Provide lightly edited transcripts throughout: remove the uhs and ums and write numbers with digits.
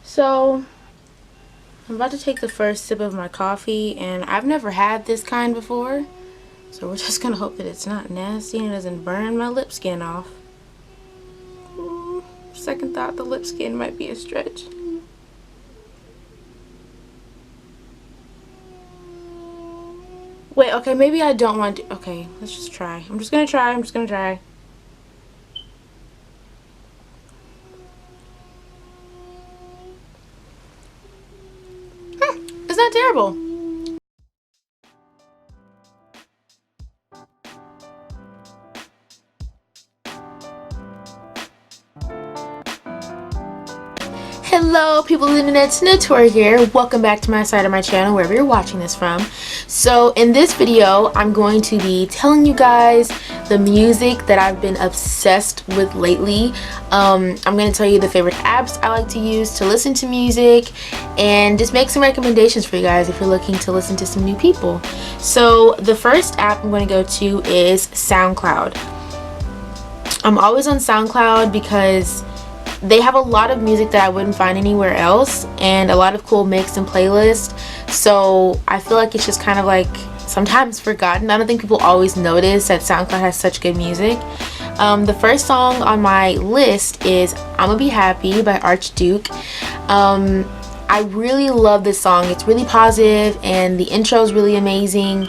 So I'm about to take the first sip of my coffee, and I've never had this kind before, so we're just gonna hope that it's not nasty and it doesn't burn my lip skin off. Second thought, the lip skin might be a stretch. Wait, okay, maybe I don't want to. Okay, let's just try. I'm just gonna try. It's not terrible. Hello people of the internet, Notori here. Welcome back to my side of my channel, wherever you're watching this from. So in this video, I'm going to be telling you guys the music that I've been obsessed with lately. I'm going to tell you the favorite apps I like to use to listen to music, and just make some recommendations for you guys if you're looking to listen to some new people. So the first app I'm going to go to is SoundCloud. I'm always on SoundCloud because they have a lot of music that I wouldn't find anywhere else, and a lot of cool mix and playlists. So I feel like it's just kind of like sometimes forgotten. I don't think people always notice that SoundCloud has such good music. The first song on my list is I'ma Be Happy by Archduke. I really love this song. It's really positive and the intro is really amazing.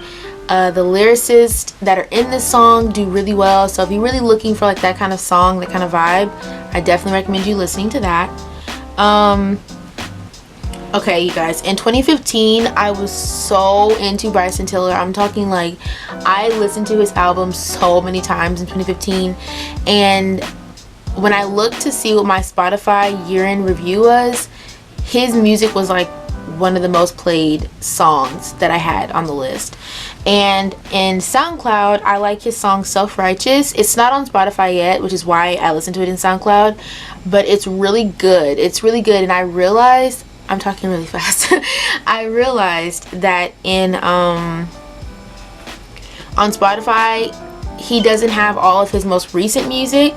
The lyricists that are in this song do really well, so if you're really looking for like that kind of song, that kind of vibe, I definitely recommend you listening to that. Okay, you guys, in 2015 I was so into Bryson Tiller. I'm talking like I listened to his album so many times in 2015, and when I looked to see what my Spotify year-end review was, his music was like one of the most played songs that I had on the list. And in SoundCloud, I like his song Self-Righteous. It's not on Spotify yet, which is why I listen to it in SoundCloud, but it's really good. It's really good. And I realized, I'm talking really fast. I realized that on Spotify, he doesn't have all of his most recent music,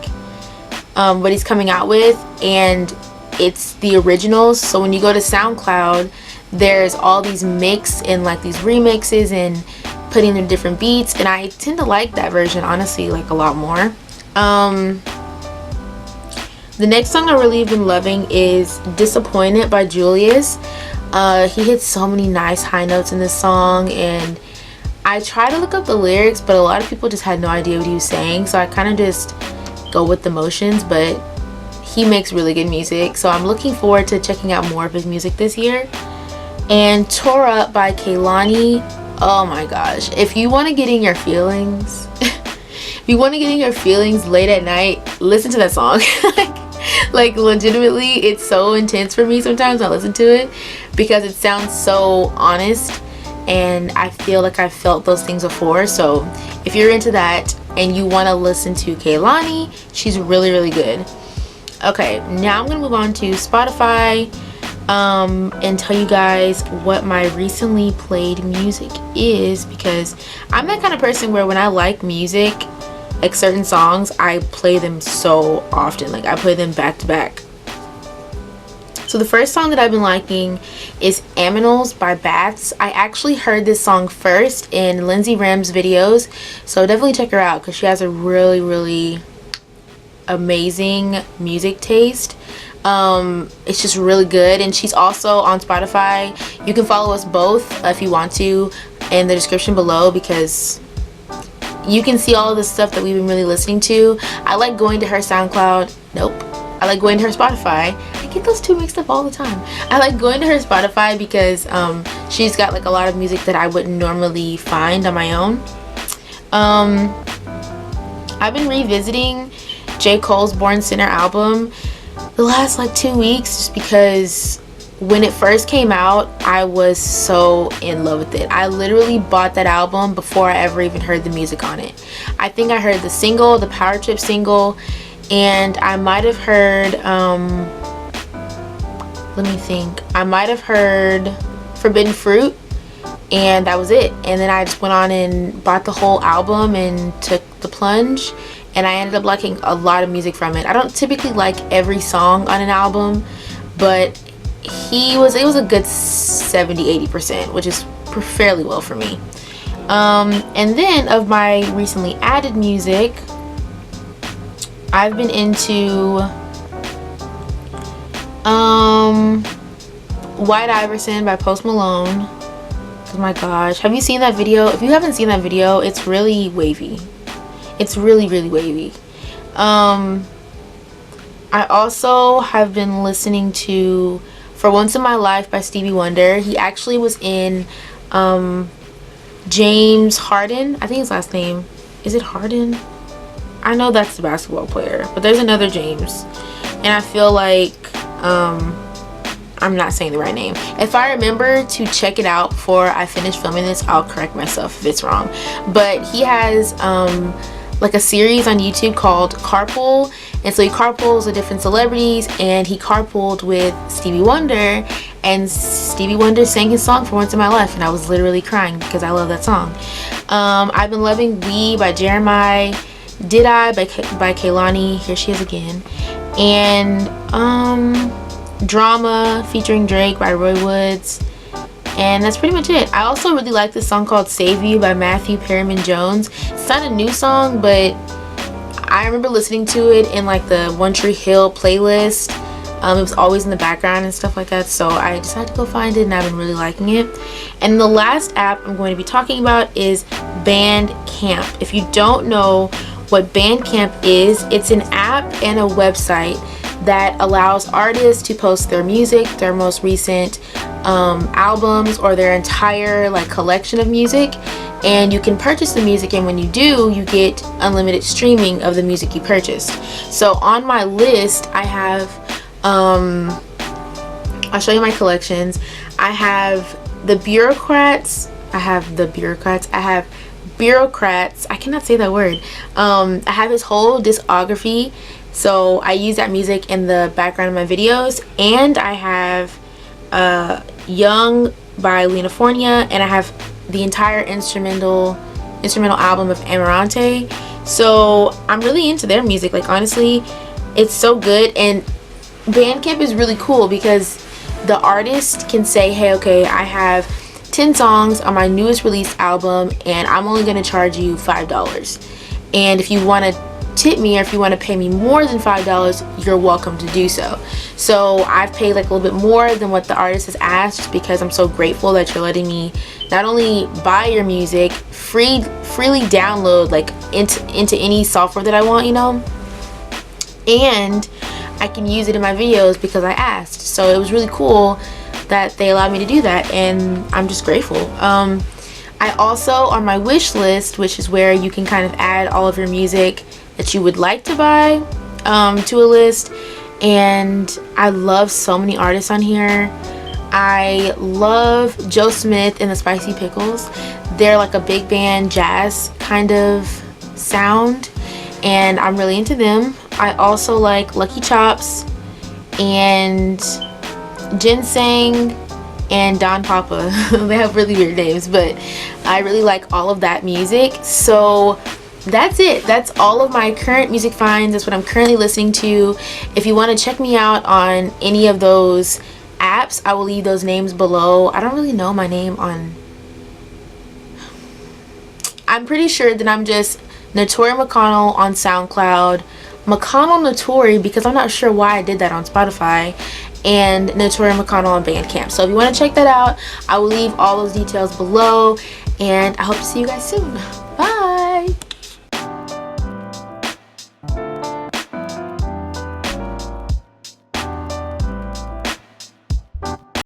what he's coming out with, and it's the originals. So when you go to SoundCloud, there's all these mix and like these remixes and putting in different beats, and I tend to like that version honestly like a lot more. The next song I really have been loving is Disappointed by Julius. He hits so many nice high notes in this song, and I try to look up the lyrics, but a lot of people just had no idea what he was saying, so I kind of just go with the motions. But he makes really good music, so I'm looking forward to checking out more of his music this year. And Tore Up by Kehlani. Oh my gosh, if you want to get in your feelings if you want to get in your feelings late at night, listen to that song. like legitimately, it's so intense for me sometimes when I listen to it, because it sounds so honest, and I feel like I've felt those things before. So if you're into that and you want to listen to Kehlani, she's really good. Okay, now I'm gonna move on to Spotify and tell you guys what my recently played music is, because I'm that kind of person where when I like music, like certain songs, I play them so often. Like I play them back to back. So the first song that I've been liking is Aminals by Bats. I actually heard this song first in Lindsay Ram's videos, so definitely check her out because she has a really amazing music taste. It's just really good, and she's also on Spotify. You can follow us both if you want to in the description below, because you can see all of the stuff that we've been really listening to. I like going to her SoundCloud. I like going to her Spotify. I get those two mixed up all the time. I like going to her Spotify because she's got like a lot of music that I wouldn't normally find on my own. I've been revisiting J. Cole's Born Sinner album the last like 2 weeks, just because when it first came out, I was so in love with it. I literally bought that album before I ever even heard the music on it. I think I heard the single, the Power Trip single, and I might have heard let me think, I might have heard Forbidden Fruit, and that was it. And then I just went on and bought the whole album and took the plunge, and I ended up liking a lot of music from it. I don't typically like every song on an album, but it was a good 70-80%, which is fairly well for me. And then of my recently added music, I've been into White Iverson by Post Malone. Oh my gosh, have you seen that video? If you haven't seen that video, it's really wavy. It's really wavy. I also have been listening to For Once in My Life by Stevie Wonder. He actually was in James Harden, I think his last name, is it Harden? I know that's the basketball player, but there's another James, and I feel like I'm not saying the right name. If I remember to check it out before I finish filming this, I'll correct myself if it's wrong. But he has like a series on YouTube called Carpool, and so he carpools with different celebrities, and he carpooled with Stevie Wonder, and Stevie Wonder sang his song For Once in My Life, and I was literally crying because I love that song. I've been loving We by Jeremiah, Did I by Kehlani, here she is again, and Drama featuring Drake by Roy Woods, and that's pretty much it. I also really like this song called Save You by Matthew Perryman Jones. It's not a new song, but I remember listening to it in like the One Tree Hill playlist. It was always in the background and stuff like that, so I decided to go find it, and I've been really liking it. And the last app I'm going to be talking about is Bandcamp. If you don't know what Bandcamp is, it's an app and a website that allows artists to post their music, their most recent albums, or their entire like collection of music, and you can purchase the music, and when you do, you get unlimited streaming of the music you purchased. So on my list I have I'll show you my collections. I have Bureaucrats, I have Bureaucrats, I cannot say that word. I have his whole discography, so I use that music in the background of my videos, and I have Young by Lena Fornia, and I have the entire instrumental album of Amarante. So I'm really into their music. Like, honestly, it's so good. And Bandcamp is really cool because the artist can say, hey, okay, I have 10 songs on my newest release album, and I'm only going to charge you $5. And if you want to tip me, or if you want to pay me more than $5, you're welcome to do so. So I've paid like a little bit more than what the artist has asked, because I'm so grateful that you're letting me not only buy your music, freely download like into any software that I want, you know, and I can use it in my videos because I asked. So it was really cool that they allowed me to do that, and I'm just grateful. I also, on my wish list, which is where you can kind of add all of your music that you would like to buy to a list, and I love so many artists on here. I love Joe Smith and the Spicy Pickles. They're like a big band jazz kind of sound, and I'm really into them. I also like Lucky Chops and Ginseng and Don Papa. They have really weird names, but I really like all of that music. So that's it. That's all of my current music finds. That's what I'm currently listening to. If you want to check me out on any of those apps, I will leave those names below. I don't really know my name on... I'm pretty sure that I'm just Notori McConnell on SoundCloud, McConnell Notori, because I'm not sure why I did that on Spotify, and Notori McConnell on Bandcamp. So if you want to check that out, I will leave all those details below, and I hope to see you guys soon. Bye!